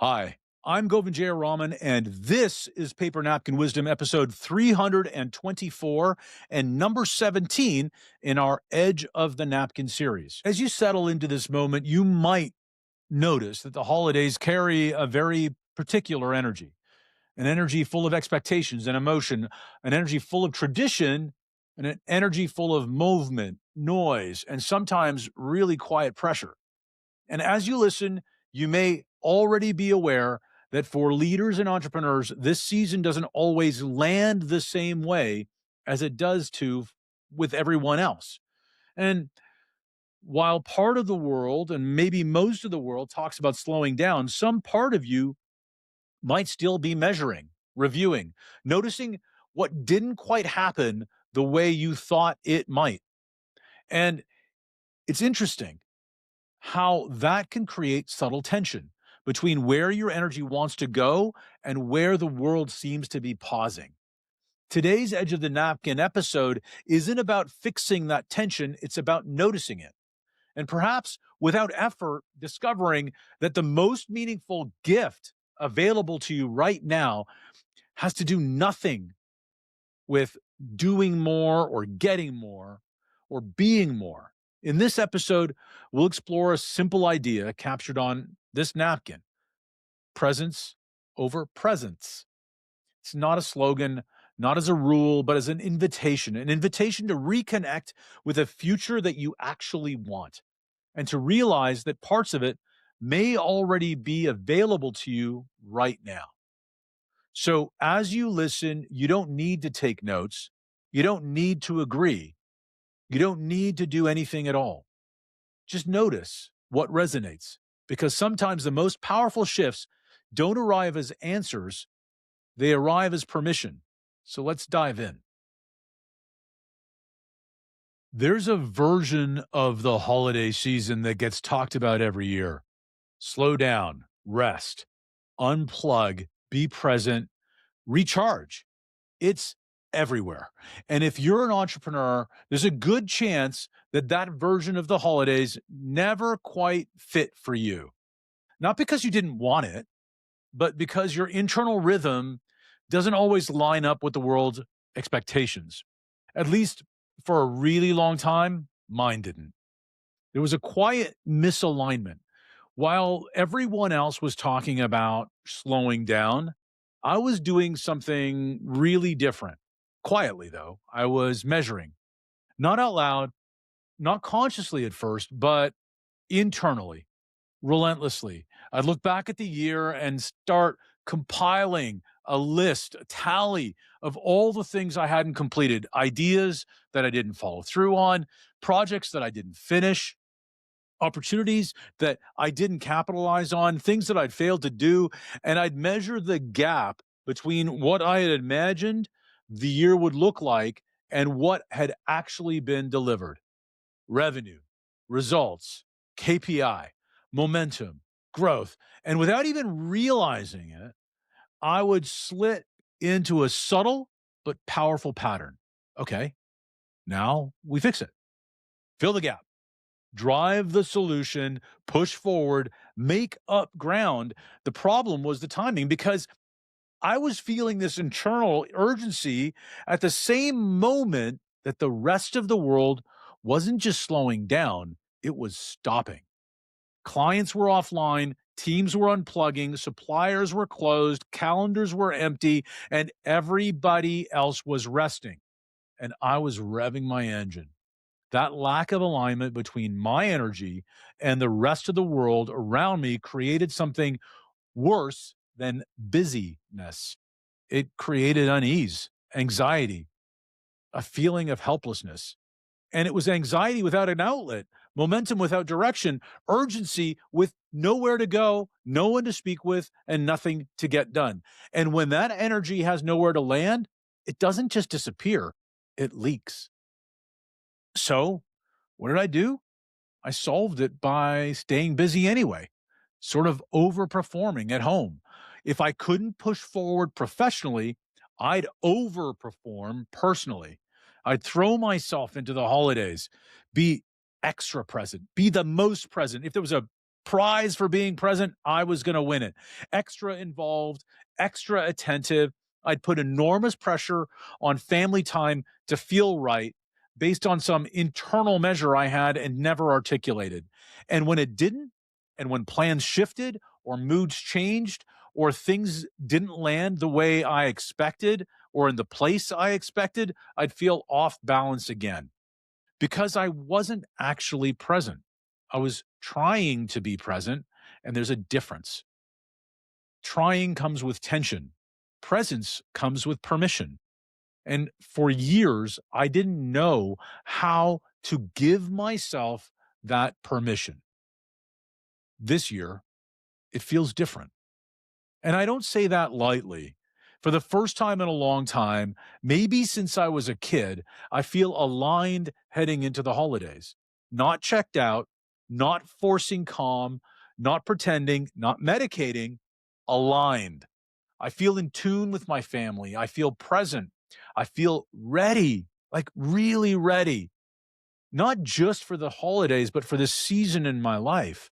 Hi, I'm Govindh Jayaraman, and this is Paper Napkin Wisdom, episode 324 and number 17 in our Edge of the Napkin series. As you settle into this moment, you might notice that the holidays carry a very particular energy, an energy full of expectations and emotion, an energy full of tradition, and an energy full of movement, noise, and sometimes really quiet pressure. And as you listen, you may already be aware that for leaders and entrepreneurs, this season doesn't always land the same way as it does to with everyone else. And while part of the world and maybe most of the world talks about slowing down, some part of you might still be measuring, reviewing, noticing what didn't quite happen the way you thought it might. And it's interesting how that can create subtle tension between where your energy wants to go and where the world seems to be pausing. Today's Edge of the Napkin episode isn't about fixing that tension, it's about noticing it. And perhaps without effort, discovering that the most meaningful gift available to you right now has to do nothing with doing more or getting more or being more. In this episode, we'll explore a simple idea captured on this napkin: presence over presence. It's not a slogan, not as a rule, but as an invitation to reconnect with a future that you actually want and to realize that parts of it may already be available to you right now. So as you listen, you don't need to take notes. You don't need to agree. You don't need to do anything at all. Just notice what resonates, because sometimes the most powerful shifts don't arrive as answers, they arrive as permission. So let's dive in. There's a version of the holiday season that gets talked about every year: slow down, rest, unplug, be present, recharge. It's everywhere. And if you're an entrepreneur, there's a good chance that that version of the holidays never quite fit for you. Not because you didn't want it, but because your internal rhythm doesn't always line up with the world's expectations. At least for a really long time, mine didn't. There was a quiet misalignment. While everyone else was talking about slowing down, I was doing something really different. Quietly, though, I was measuring, not out loud, not consciously at first, but internally, relentlessly. I'd look back at the year and start compiling a list, a tally of all the things I hadn't completed, ideas that I didn't follow through on, projects that I didn't finish, opportunities that I didn't capitalize on, things that I'd failed to do. And I'd measure the gap between what I had imagined the year would look like and what had actually been delivered: revenue, results, KPI, momentum, growth. And without even realizing it, I would slip into a subtle but powerful pattern. Okay, now we fix it. Fill the gap, drive the solution, push forward, make up ground. The problem was the timing, because I was feeling this internal urgency at the same moment that the rest of the world wasn't just slowing down, it was stopping. Clients were offline, teams were unplugging, suppliers were closed, calendars were empty, and everybody else was resting. And I was revving my engine. That lack of alignment between my energy and the rest of the world around me created something worse than busyness. It created unease, anxiety, a feeling of helplessness. And it was anxiety without an outlet, momentum without direction, urgency with nowhere to go, no one to speak with, and nothing to get done. And when that energy has nowhere to land, it doesn't just disappear, it leaks. So, what did I do? I solved it by staying busy anyway, sort of overperforming at home. If I couldn't push forward professionally, I'd overperform personally. I'd throw myself into the holidays, be extra present, be the most present. If there was a prize for being present, I was going to win it. Extra involved, extra attentive. I'd put enormous pressure on family time to feel right based on some internal measure I had and never articulated. And when it didn't, and when plans shifted or moods changed or things didn't land the way I expected or in the place I expected, I'd feel off balance again because I wasn't actually present. I was trying to be present, and there's a difference. Trying comes with tension, presence comes with permission. And for years, I didn't know how to give myself that permission. This year, it feels different. And I don't say that lightly. For the first time in a long time, maybe since I was a kid, I feel aligned heading into the holidays. Not checked out, not forcing calm, not pretending, not medicating, aligned. I feel in tune with my family. I feel present. I feel ready, like really ready, not just for the holidays, but for this season in my life.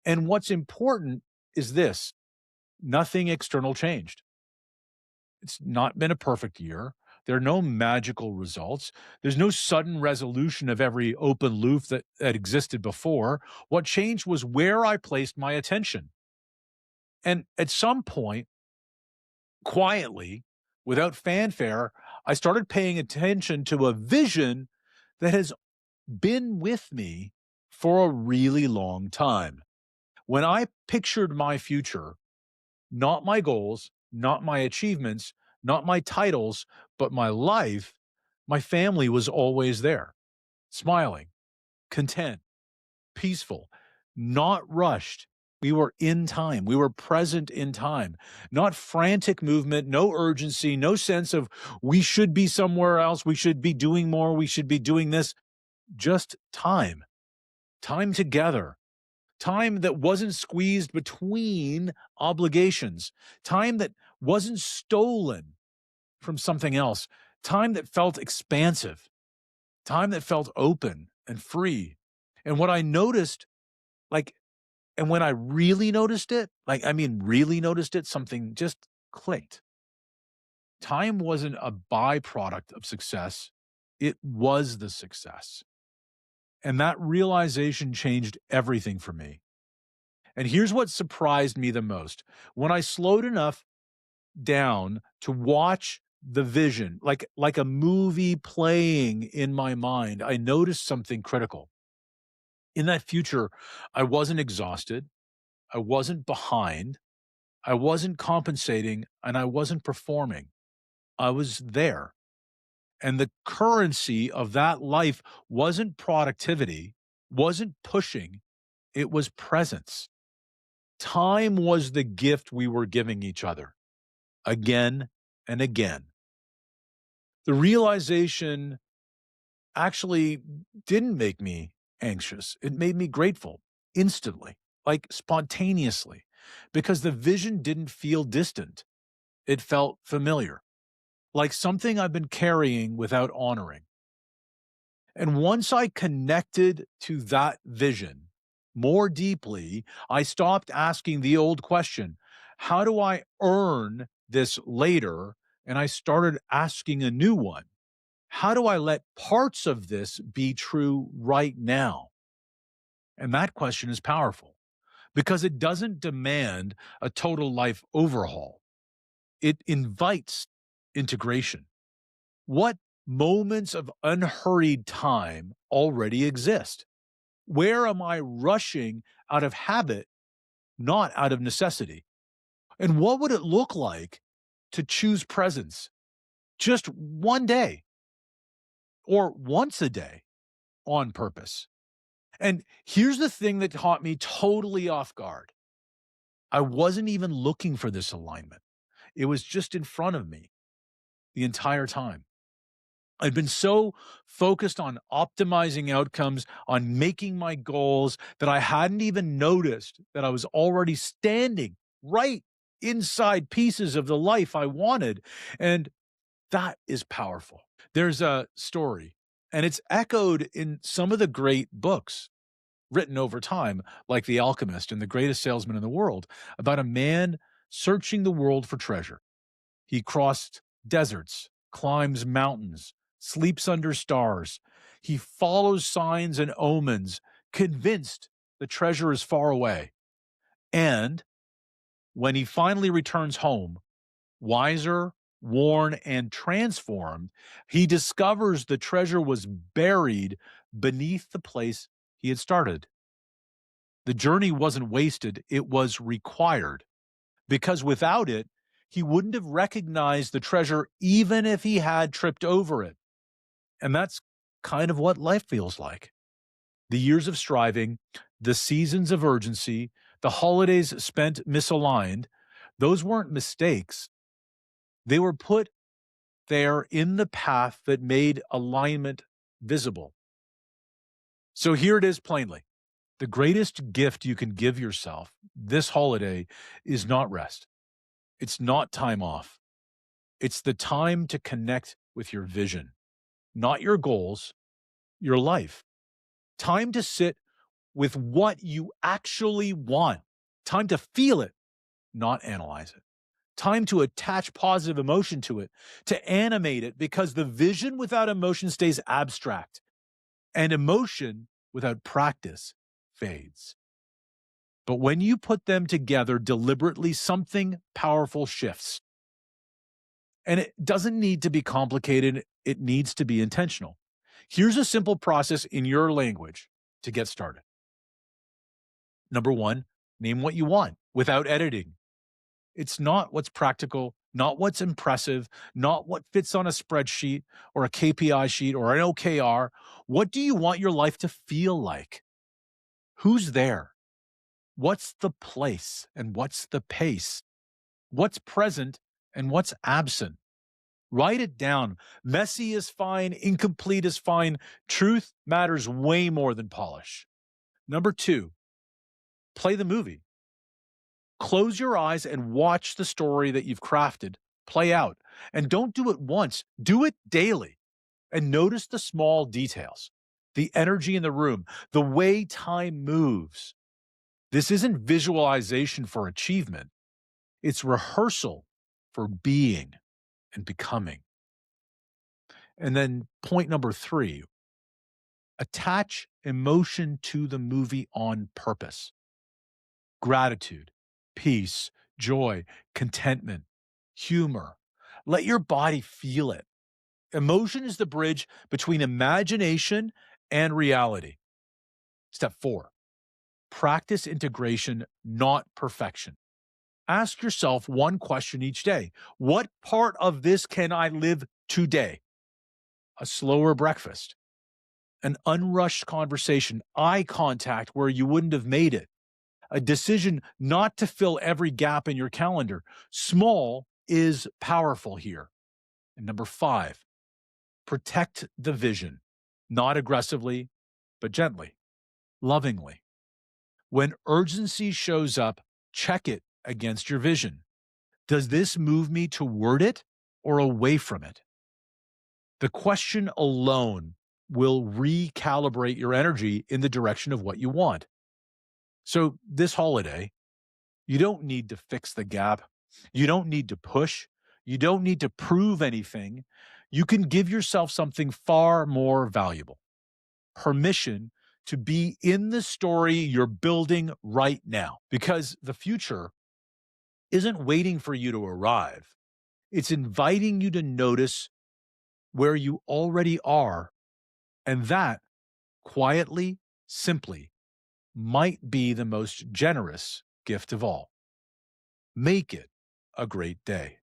And what's important is this: nothing external changed. It's not been a perfect year. There are no magical results. There's no sudden resolution of every open loop that existed before. What changed was where I placed my attention. And at some point, quietly, without fanfare, I started paying attention to a vision that has been with me for a really long time. When I pictured my future, not my goals, not my achievements, not my titles, but my life, my family was always there, smiling, content, peaceful, not rushed. We were in time. We were present in time, not frantic movement, no urgency, no sense of we should be somewhere else. We should be doing more. We should be doing this. Just time, time together, time that wasn't squeezed between obligations, time that wasn't stolen from something else, time that felt expansive, time that felt open and free. And what I noticed, like, and when I really noticed it, like, I mean, really noticed it, something just clicked. Time wasn't a byproduct of success, it was the success. And that realization changed everything for me. And here's what surprised me the most. When I slowed enough down to watch the vision, like a movie playing in my mind, I noticed something critical. In that future, I wasn't exhausted, I wasn't behind, I wasn't compensating, and I wasn't performing. I was there. And the currency of that life wasn't productivity, wasn't pushing, it was presence. Time was the gift we were giving each other again and again. The realization actually didn't make me anxious. It made me grateful instantly, like spontaneously, because the vision didn't feel distant. It felt familiar, like something I've been carrying without honoring. And once I connected to that vision more deeply, I stopped asking the old question, how do I earn this later? And I started asking a new one. How do I let parts of this be true right now? And that question is powerful because it doesn't demand a total life overhaul. It invites integration. What moments of unhurried time already exist? Where am I rushing out of habit, not out of necessity? And what would it look like to choose presence just one day or once a day on purpose? And here's the thing that caught me totally off guard. I wasn't even looking for this alignment. It was just in front of me the entire time. I'd been so focused on optimizing outcomes, on making my goals, that I hadn't even noticed that I was already standing right inside pieces of the life I wanted. And that is powerful. There's a story, and it's echoed in some of the great books, written over time, like The Alchemist and The Greatest Salesman in the World, about a man searching the world for treasure. He crossed deserts, climbs mountains, sleeps under stars. He follows signs and omens, convinced the treasure is far away. And when he finally returns home, wiser, worn, and transformed, he discovers the treasure was buried beneath the place he had started. The journey wasn't wasted, it was required, because without it, he wouldn't have recognized the treasure even if he had tripped over it. And that's kind of what life feels like. The years of striving, the seasons of urgency, the holidays spent misaligned, those weren't mistakes. They were put there in the path that made alignment visible. So here it is plainly. The greatest gift you can give yourself this holiday is not rest. It's not time off. It's the time to connect with your vision, not your goals, your life. Time to sit with what you actually want. Time to feel it, not analyze it. Time to attach positive emotion to it, to animate it, because the vision without emotion stays abstract, and emotion without practice fades. But when you put them together deliberately, something powerful shifts. And it doesn't need to be complicated, it needs to be intentional. Here's a simple process in your language to get started. Number one, name what you want without editing. It's not what's practical, not what's impressive, not what fits on a spreadsheet or a KPI sheet or an OKR. What do you want your life to feel like? Who's there? What's the place and what's the pace? What's present and what's absent? Write it down. Messy is fine, incomplete is fine. Truth matters way more than polish. Number two, play the movie. Close your eyes and watch the story that you've crafted play out. And don't do it once, do it daily. And notice the small details, the energy in the room, the way time moves. This isn't visualization for achievement, it's rehearsal for being and becoming. And then point number three, attach emotion to the movie on purpose. Gratitude, peace, joy, contentment, humor. Let your body feel it. Emotion is the bridge between imagination and reality. Step four, practice integration, not perfection. Ask yourself one question each day. What part of this can I live today? A slower breakfast, an unrushed conversation, eye contact where you wouldn't have made it, a decision not to fill every gap in your calendar. Small is powerful here. And number five, protect the vision, not aggressively, but gently, lovingly. When urgency shows up, check it against your vision. Does this move me toward it or away from it? The question alone will recalibrate your energy in the direction of what you want. So this holiday, you don't need to fix the gap. You don't need to push. You don't need to prove anything. You can give yourself something far more valuable: permission to be in the story you're building right now. Because the future isn't waiting for you to arrive, it's inviting you to notice where you already are. And that, quietly, simply, might be the most generous gift of all. Make it a great day.